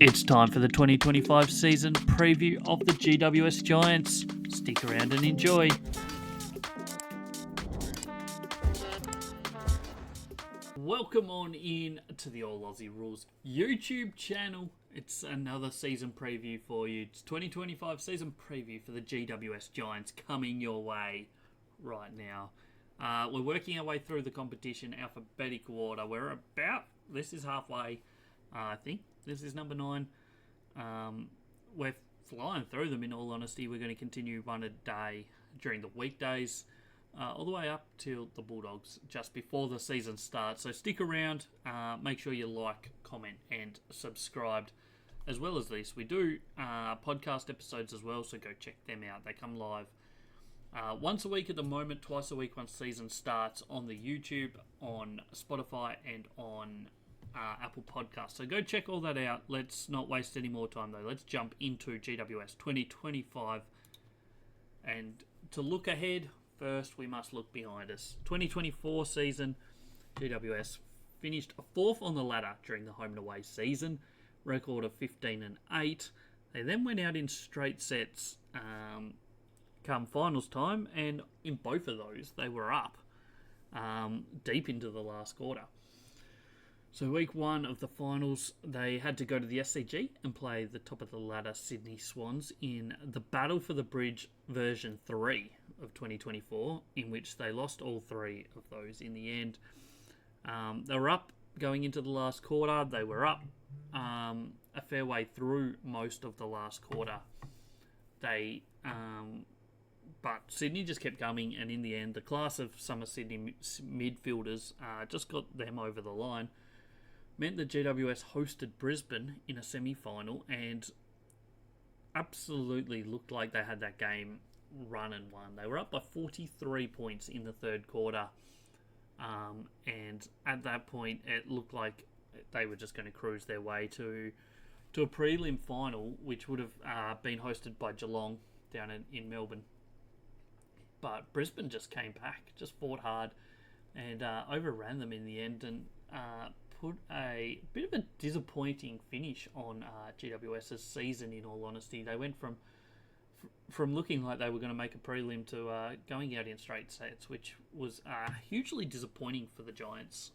It's time for the 2025 season preview of the GWS Giants. Stick around and enjoy. Welcome on in to the All Aussie Rules YouTube channel. It's another season preview for you. It's 2025 season preview for the GWS Giants coming your way right now. We're working our way through the competition alphabetical order. This is halfway, I think. This is number 9. We're flying through them, in all honesty. We're going to continue one a day during the weekdays, all the way up till the Bulldogs just before the season starts. So stick around. Make sure you like, comment, and subscribe. As well as this, we do podcast episodes as well, so go check them out. They come live once a week at the moment, twice a week once season starts on the YouTube, on Spotify, and on Apple Podcasts. So go check all that out. Let's not waste any more time, though. Let's jump into GWS 2025. And to look ahead, first we must look behind us. 2024 season, GWS finished 4th on the ladder during the home and away season. Record of 15-8. They then went out in straight sets come finals time, and in both of those, they were up deep into the last quarter. So week 1 of the finals, they had to go to the SCG and play the top of the ladder Sydney Swans in the Battle for the Bridge version 3 of 2024, in which they lost all 3 of those in the end. They were up going into the last quarter. They were up a fair way through most of the last quarter. But Sydney just kept coming, and in the end, the class of summer Sydney midfielders just got them over the line. Meant that GWS hosted Brisbane in a semi-final and absolutely looked like they had that game run and won. They were up by 43 points in the third quarter, and at that point it looked like they were just going to cruise their way to a prelim final, which would have been hosted by Geelong down in Melbourne. But Brisbane just came back, just fought hard, and overran them in the end, and put a bit of a disappointing finish on GWS's season, in all honesty. They went from looking like they were going to make a prelim to going out in straight sets, which was hugely disappointing for the Giants.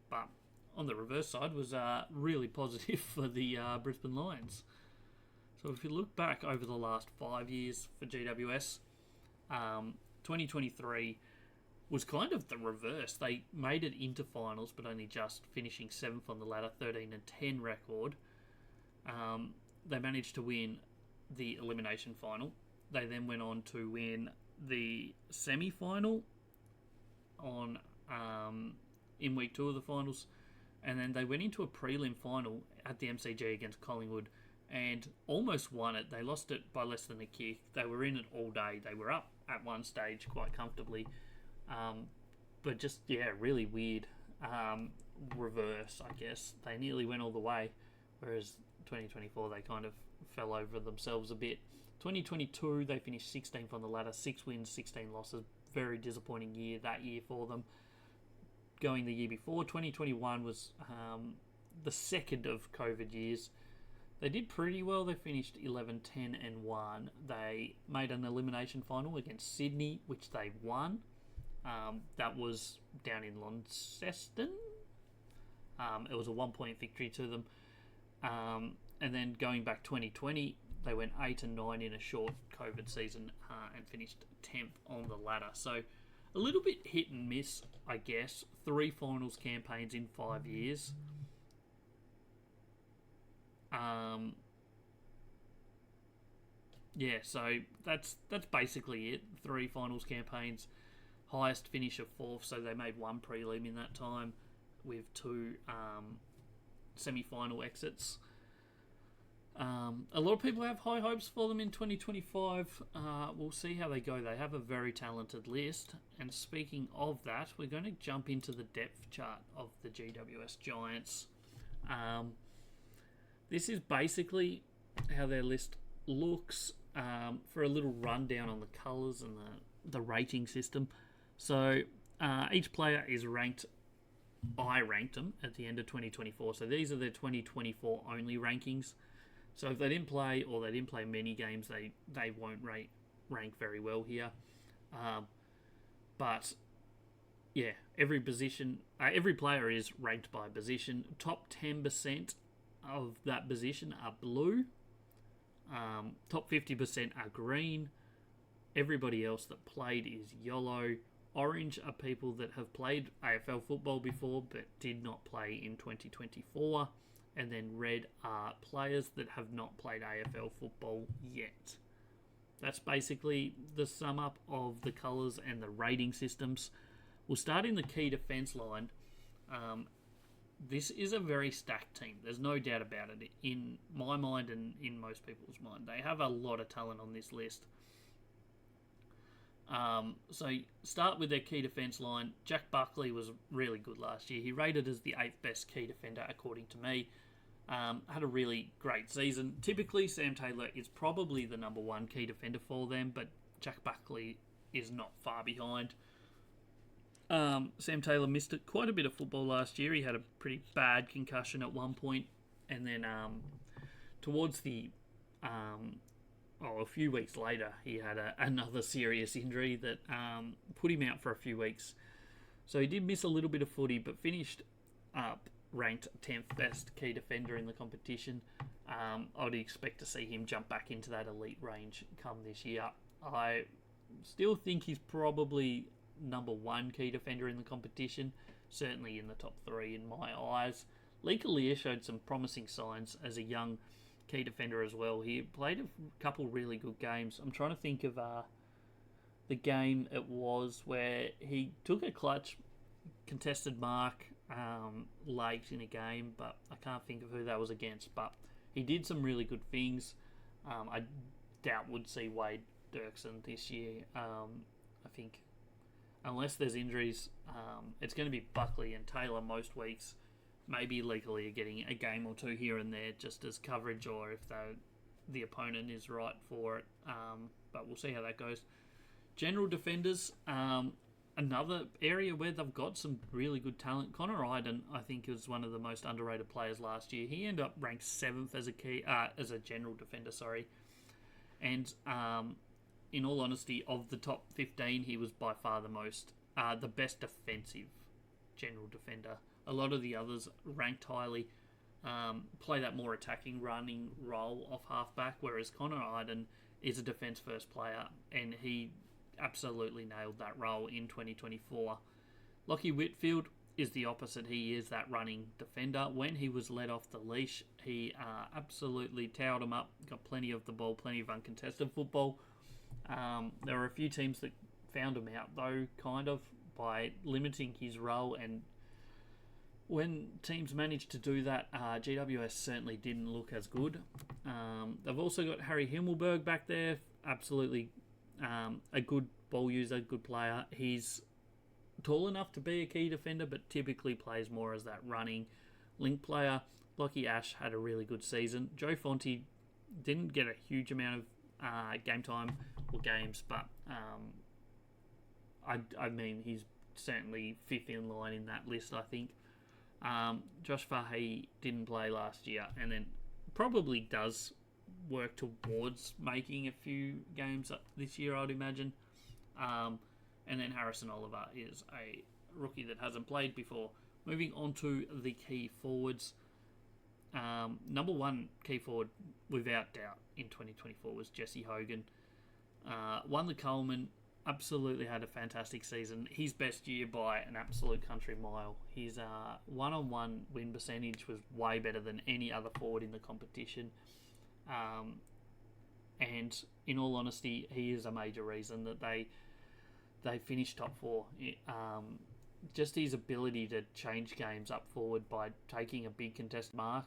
But on the reverse side was really positive for the Brisbane Lions. So if you look back over the last 5 years for GWS, 2023 was kind of the reverse. They made it into finals, but only just finishing 7th on the ladder, 13-10 record. They managed to win the elimination final. They then went on to win the semi-final in week 2 of the finals, and then they went into a prelim final at the MCG against Collingwood and almost won it. They lost it by less than a kick. They were in it all day. They were up at one stage quite comfortably. But just, really weird reverse, I guess. They nearly went all the way, whereas 2024 they kind of fell over themselves a bit. 2022 they finished 16th on the ladder, 6 wins, 16 losses. Very disappointing year that year for them. Going the year before, 2021 was the second of COVID years. They did pretty well. They finished 11-10-1. They made an elimination final against Sydney, which they won. That was down in Launceston. It was a 1-point victory to them. And then going back 2020, they went 8-9 in a short COVID season and finished 10th on the ladder. So a little bit hit and miss, I guess. 3 finals campaigns in 5 years. So that's basically it. 3 finals campaigns. Highest finish of 4th, so they made 1 prelim in that time with 2 semi-final exits. A lot of people have high hopes for them in 2025. We'll see how they go. They have a very talented list. And speaking of that, we're going to jump into the depth chart of the GWS Giants. This is basically how their list looks. For a little rundown on the colours and the rating system. So each player is ranked I ranked them at the end of 2024. So these are their 2024 only rankings. So if they didn't play or they didn't play many games, they won't rank very well here. But yeah, every position, every player is ranked by position. Top 10% of that position are blue. Top 50% are green. Everybody else that played is yellow. Orange are people that have played AFL football before but did not play in 2024. And then red are players that have not played AFL football yet. That's basically the sum up of the colours and the rating systems. We'll start in the key defence line. This is a very stacked team. There's no doubt about it. In my mind and in most people's mind, they have a lot of talent on this list. So start with their key defence line. Jack Buckley was really good last year. He rated as the 8th best key defender according to me. Had a really great season. Typically, Sam Taylor is probably the number one key defender for them, but Jack Buckley is not far behind. Sam Taylor missed quite a bit of football last year. He had a pretty bad concussion at one point, and then towards the a few weeks later, he had another serious injury that put him out for a few weeks. So he did miss a little bit of footy, but finished up ranked 10th best key defender in the competition. I would expect to see him jump back into that elite range come this year. I still think he's probably number one key defender in the competition, certainly in the top three in my eyes. Lika Lear showed some promising signs as a young key defender as well. He played a couple really good games. I'm trying to think of the game it was where he took a clutch contested mark late in a game, but I can't think of who that was against. But he did some really good things. I doubt we'd see Wade Dirksen this year. I think unless there's injuries, it's going to be Buckley and Taylor most weeks. Maybe legally getting a game or two here and there just as coverage, or if the opponent is right for it. But we'll see how that goes. General defenders, another area where they've got some really good talent. Connor Iden, I think, is one of the most underrated players last year. He ended up ranked 7th as a general defender. And in all honesty, of the top 15, he was by far the best defensive general defender. A lot of the others ranked highly play that more attacking, running role off halfback, whereas Connor Iden is a defence-first player, and he absolutely nailed that role in 2024. Lachie Whitfield is the opposite. He is that running defender. When he was let off the leash, he absolutely towed him up, got plenty of the ball, plenty of uncontested football. There were a few teams that found him out, though, kind of, by limiting his role, and when teams managed to do that, GWS certainly didn't look as good. They've also got Harry Himmelberg back there, absolutely a good ball user, good player. He's tall enough to be a key defender, but typically plays more as that running link player. Lockie Ash had a really good season. Joe Fonte didn't get a huge amount of game time or games, but I mean, he's certainly fifth in line in that list, I think. Josh Fahey didn't play last year, and then probably does work towards making a few games up this year, I'd imagine. And then Harrison Oliver is a rookie that hasn't played before. Moving on to the key forwards. Number one key forward, without doubt, in 2024 was Jesse Hogan. Won the Coleman, absolutely had a fantastic season. His best year by an absolute country mile. His one-on-one win percentage was way better than any other forward in the competition. And in all honesty, he is a major reason that they finished top four. Just his ability to change games up forward by taking a big contest mark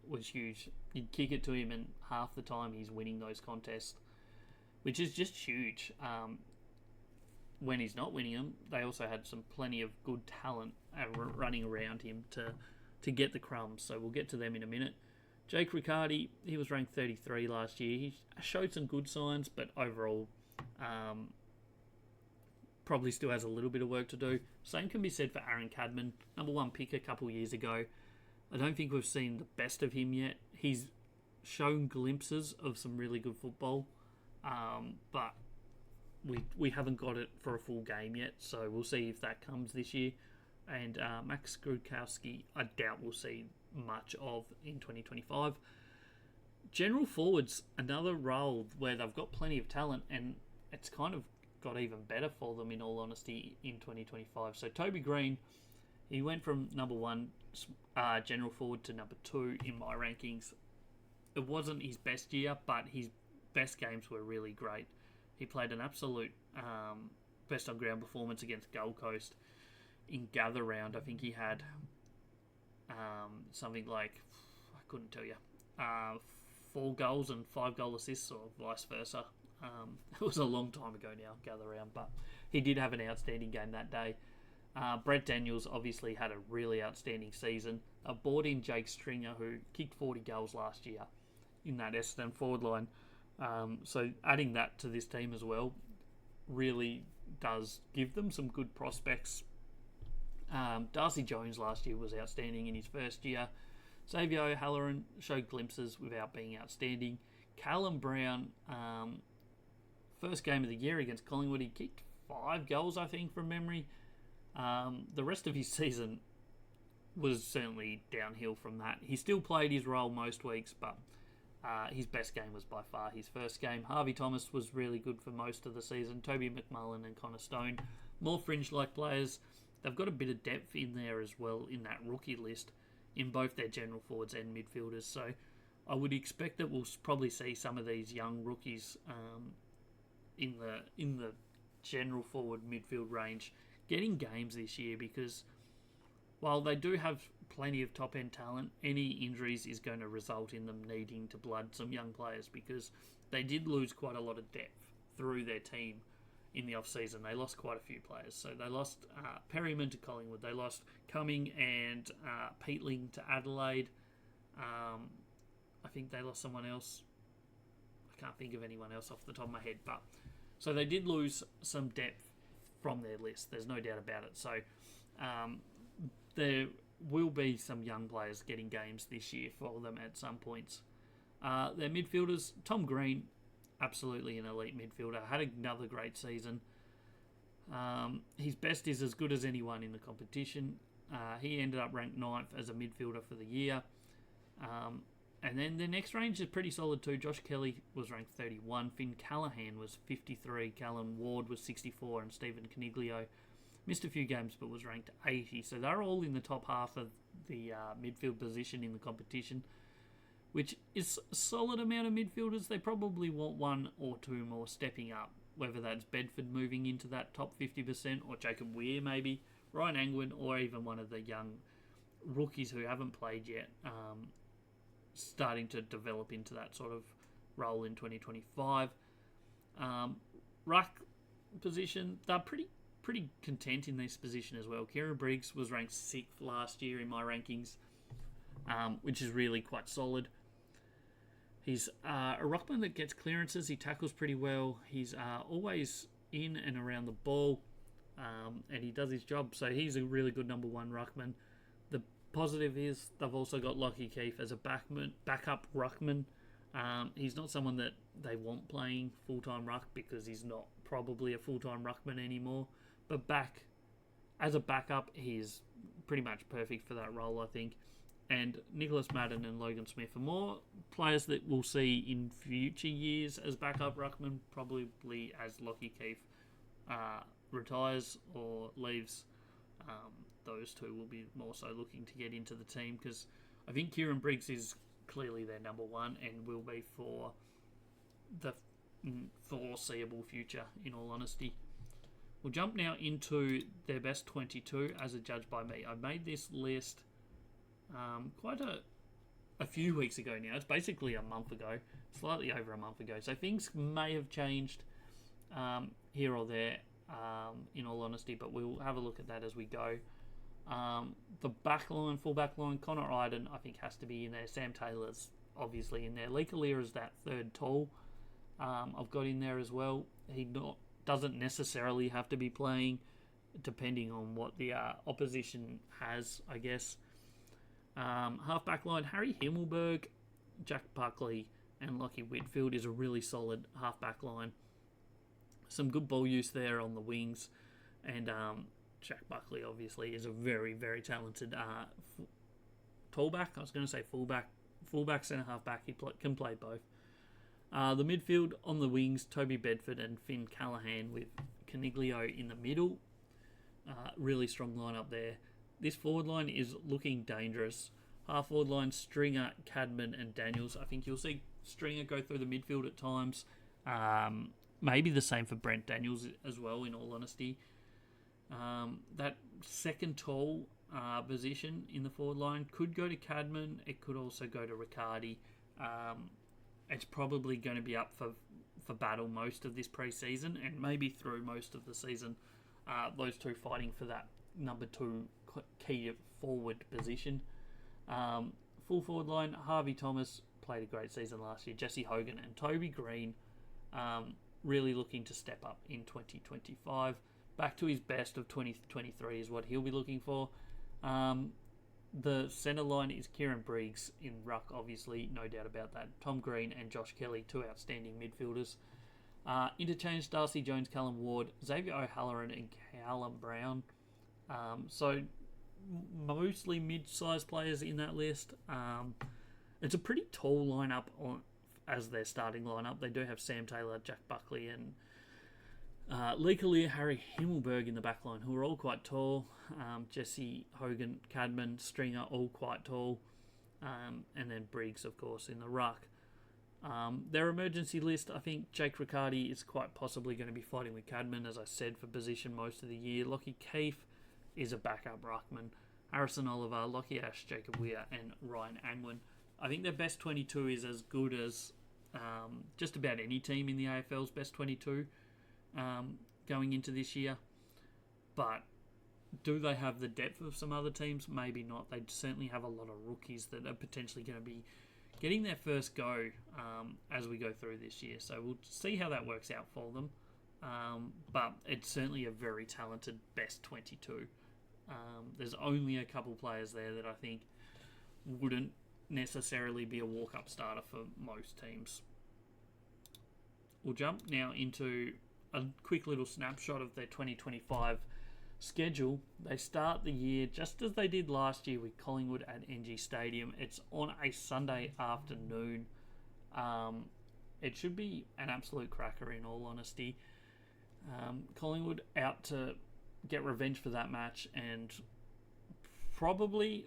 was huge. You'd kick it to him, and half the time he's winning those contests, which is just huge. When he's not winning them, they also had plenty of good talent running around him to get the crumbs. So we'll get to them in a minute. Jake Riccardi, he was ranked 33 last year. He showed some good signs, but overall probably still has a little bit of work to do. Same can be said for Aaron Cadman, number 1 pick a couple years ago. I don't think we've seen the best of him yet. He's shown glimpses of some really good football, but we haven't got it for a full game yet, so we'll see if that comes this year. And Max Grudkowski, I doubt we'll see much of in 2025. General forwards, another role where they've got plenty of talent, and it's kind of got even better for them, in all honesty, in 2025. So Toby Green, he went from number 1 general forward to number 2 in my rankings. It wasn't his best year, but his best games were really great. He played an absolute best on ground performance against Gold Coast in gather round. I think he had something like, I couldn't tell you, 4 goals and 5 goal assists, or vice versa. It was a long time ago now, gather round, but he did have an outstanding game that day. Brett Daniels obviously had a really outstanding season. I brought in Jake Stringer, who kicked 40 goals last year in that Essendon forward line. So adding that to this team as well really does give them some good prospects. Darcy Jones last year was outstanding in his first year. Xavier O'Halloran showed glimpses without being outstanding. Callum Brown, first game of the year against Collingwood, he kicked 5 goals, I think, from memory. The rest of his season was certainly downhill from that. He still played his role most weeks, but his best game was by far his first game. Harvey Thomas was really good for most of the season. Toby McMullen and Connor Stone, more fringe-like players. They've got a bit of depth in there as well in that rookie list, in both their general forwards and midfielders. So I would expect that we'll probably see some of these young rookies in the general forward midfield range getting games this year, because while they do have plenty of top-end talent, any injuries is going to result in them needing to blood some young players, because they did lose quite a lot of depth through their team in the off-season. They lost quite a few players. So they lost Perryman to Collingwood. They lost Cumming and Peatling to Adelaide. I think they lost someone else. I can't think of anyone else off the top of my head. But so they did lose some depth from their list. There's no doubt about it. So there will be some young players getting games this year for them at some points. Their midfielders, Tom Green, absolutely an elite midfielder. Had another great season. His best is as good as anyone in the competition. He ended up ranked 9th as a midfielder for the year. And then the next range is pretty solid too. Josh Kelly was ranked 31. Finn Callahan was 53. Callum Ward was 64. And Stephen Caniglio missed a few games but was ranked 80. So they're all in the top half of the midfield position in the competition, which is a solid amount of midfielders. They probably want 1 or 2 more stepping up, whether that's Bedford moving into that top 50%, or Jacob Weir maybe, Ryan Angwin, or even one of the young rookies who haven't played yet, starting to develop into that sort of role in 2025. Ruck position, they're pretty content in this position as well. Kieran Briggs was ranked 6th last year in my rankings, which is really quite solid. He's a ruckman that gets clearances. He tackles pretty well. He's always in and around the ball, and he does his job. So he's a really good number 1 ruckman. The positive is they've also got Lockie Keefe as a backup ruckman. He's not someone that they want playing full-time ruck, because he's not probably a full-time ruckman anymore. But as a backup, he's pretty much perfect for that role, I think. And Nicholas Madden and Logan Smith are more players that we'll see in future years as backup ruckman, probably as Lockie Keefe retires or leaves. Those two will be more so looking to get into the team, because I think Kieran Briggs is clearly their number 1 and will be for the foreseeable future, in all honesty. We'll jump now into their best 22 as a judge by me. I made this list quite a few weeks ago now. It's basically a month ago, slightly over a month ago. So things may have changed here or there, in all honesty, but we'll have a look at that as we go. The back line, full back line, Connor Iden, I think, has to be in there. Sam Taylor's obviously in there. Lee Kalir is that 3rd tall. I've got in there as well. He not doesn't necessarily have to be playing, depending on what the opposition has, I guess. Half-back line, Harry Himmelberg, Jack Buckley, and Lockie Whitfield is a really solid half-back line. Some good ball use there on the wings, and Jack Buckley obviously is a very, very talented tallback. I was going to say fullback, centre half-back. He can play both. The midfield on the wings, Toby Bedford and Finn Callahan with Caniglio in the middle. Really strong lineup there. This forward line is looking dangerous. Half forward line, Stringer, Cadman and Daniels. I think you'll see Stringer go through the midfield at times. Maybe the same for Brent Daniels as well, in all honesty. That second tall position in the forward line could go to Cadman. It could also go to Riccardi. It's probably going to be up for battle most of this pre-season and maybe through most of the season. Those two fighting for that number 2 key forward position. Full forward line, Harvey Thomas played a great season last year. Jesse Hogan and Toby Green really looking to step up in 2025. Back to his best of 2023 is what he'll be looking for. The centre line is Kieran Briggs in ruck, obviously, no doubt about that. Tom Green and Josh Kelly, 2 outstanding midfielders. Interchange, Darcy Jones, Callum Ward, Xavier O'Halloran and Callum Brown. So mostly mid-sized players in that list. It's a pretty tall lineup as their starting lineup. They do have Sam Taylor, Jack Buckley and Lee Collier, Harry Himmelberg in the back line, who are all quite tall. Jesse Hogan, Cadman, Stringer, all quite tall. And then Briggs, of course, in the ruck. Their emergency list, I think Jake Riccardi is quite possibly going to be fighting with Cadman, as I said, for position most of the year. Lockie Keefe is a backup ruckman. Harrison Oliver, Lockie Ash, Jacob Weir, and Ryan Angwin. I think their best 22 is as good as just about any team in the AFL's best 22 going into this year. But do they have the depth of some other teams? Maybe not. They certainly have a lot of rookies that are potentially going to be getting their first go as we go through this year. So we'll see how that works out for them. But it's certainly a very talented best 22. There's only a couple players there that I think wouldn't necessarily be a walk-up starter for most teams. We'll jump now into a quick little snapshot of their 2025 schedule. They start the year just as they did last year with Collingwood at NG Stadium. It's on a Sunday afternoon. It should be an absolute cracker, in all honesty. Collingwood out to get revenge for that match, and probably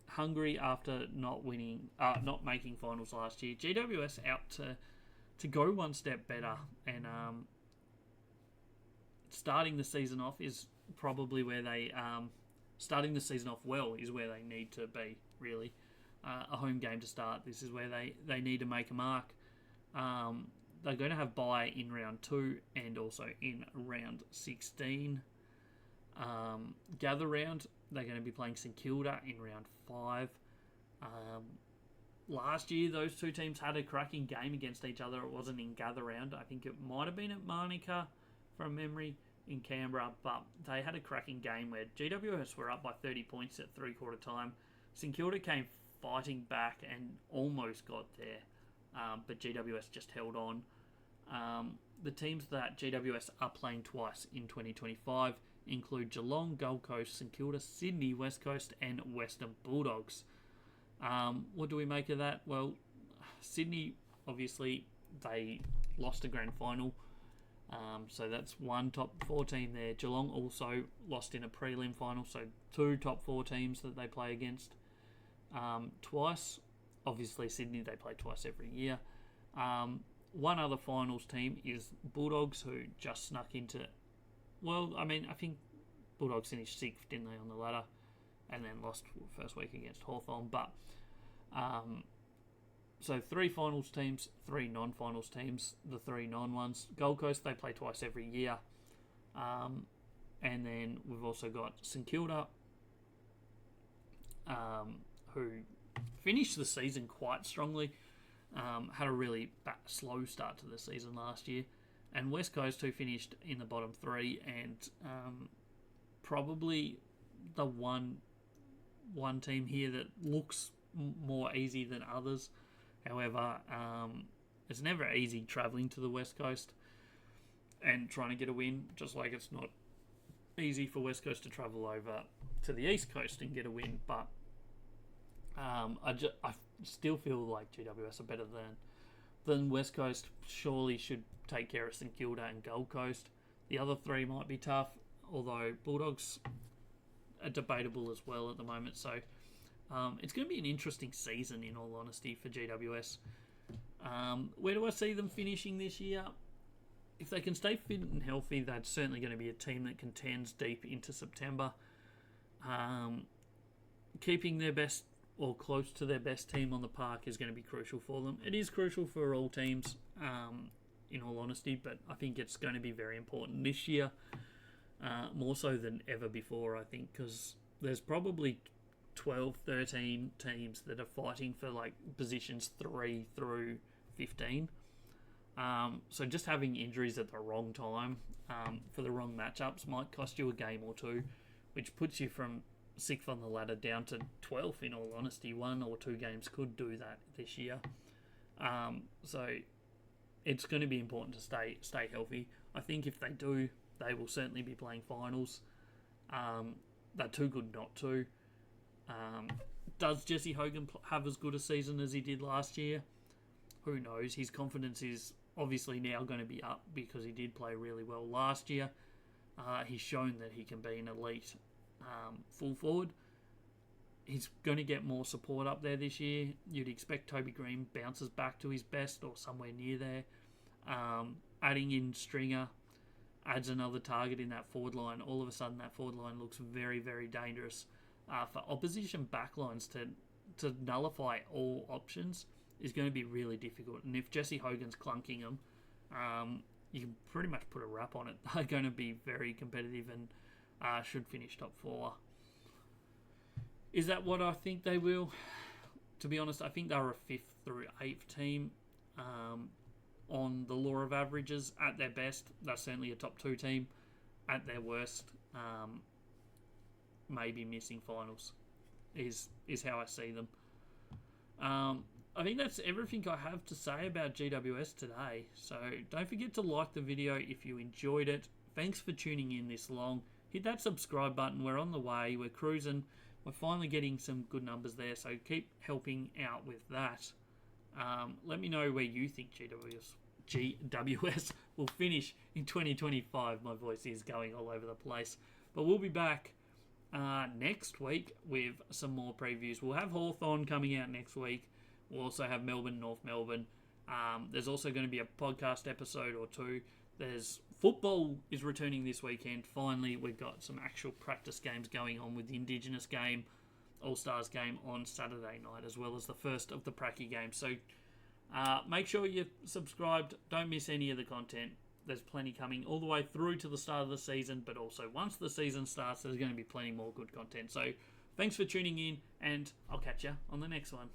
hungry after not making finals last year. GWS out to go one step better, and starting the season off is probably where they starting the season off well is where they need to be, really. A home game to start. This is where they need to make a mark. They're going to have bye in round 2 and also in round 16. Gather round, they're going to be playing St Kilda in round 5. Last year, those two teams had a cracking game against each other. It wasn't in gather round. I think it might have been at Manuka from memory in Canberra, but they had a cracking game where GWS were up by 30 points at three-quarter time. St Kilda came fighting back and almost got there, but GWS just held on. The teams that GWS are playing twice in 2025 include Geelong, Gold Coast, St Kilda, Sydney, West Coast and Western Bulldogs. What do we make of that? Well, Sydney, obviously, they lost a grand final. So that's one top 4 team there. Geelong also lost in a prelim final, so 2 top 4 teams that they play against twice. Obviously, Sydney, they play twice every year. One other finals team is Bulldogs, who just snuck into... Well, I mean, I think Bulldogs finished 6th, didn't they, on the ladder? And then lost first week against Hawthorn. But, so 3 finals teams, 3 non-finals teams, the 3 non-ones. Gold Coast, they play twice every year. And then we've also got St Kilda, who finished the season quite strongly. Had a really slow start to the season last year. And West Coast, who finished in the bottom three, and probably the one team here that looks more easy than others. However, it's never easy travelling to the West Coast and trying to get a win, just like it's not easy for West Coast to travel over to the East Coast and get a win. But I still feel like GWS are better than West Coast. Surely should take care of St Kilda and Gold Coast. The other three might be tough, although Bulldogs are debatable as well at the moment. So it's going to be an interesting season, in all honesty, for GWS. Where do I see them finishing this year? If they can stay fit and healthy, that's certainly going to be a team that contends deep into September. Keeping their best or close to their best team on the park is going to be crucial for them. It is crucial for all teams, in all honesty, but I think it's going to be very important this year, more so than ever before, I think, because there's probably 12, 13 teams that are fighting for like positions 3 through 15. So just having injuries at the wrong time for the wrong matchups might cost you a game or two, which puts you from 6th on the ladder down to 12th, in all honesty. 1 or 2 games could do that this year. So it's going to be important to stay healthy. I think if they do, they will certainly be playing finals. They're too good not to. Does Jesse Hogan have as good a season as he did last year? Who knows? His confidence is obviously now going to be up because he did play really well last year. He's shown that he can be an elite full forward. He's going to get more support up there this year. You'd expect Toby Green bounces back to his best or somewhere near there. Adding in Stringer adds another target in that forward line. All of a sudden, that forward line looks very, very dangerous. For opposition backlines to nullify all options is going to be really difficult. And if Jesse Hogan's clunking them, you can pretty much put a wrap on it. They're going to be very competitive and should finish top 4. Is that what I think they will? To be honest, I think they're a 5th through 8th team. On the law of averages, at their best, they're certainly a top 2 team. At their worst, maybe missing finals is how I see them. I think that's everything I have to say about GWS today. So don't forget to like the video if you enjoyed it. Thanks for tuning in this long. Hit that subscribe button. We're on the way. We're cruising. We're finally getting some good numbers there. So keep helping out with that. Let me know where you think GWS will finish in 2025. My voice is going all over the place. But we'll be back next week with some more previews. We'll have Hawthorn coming out next week. We'll also have Melbourne, North Melbourne. There's also going to be a podcast episode or 2. There's football is returning this weekend. Finally, we've got some actual practice games going on with the Indigenous game, All-Stars game on Saturday night, as well as the first of the Pracky games. So make sure you're subscribed. Don't miss any of the content. There's plenty coming all the way through to the start of the season, but also once the season starts, there's going to be plenty more good content. So thanks for tuning in, and I'll catch you on the next one.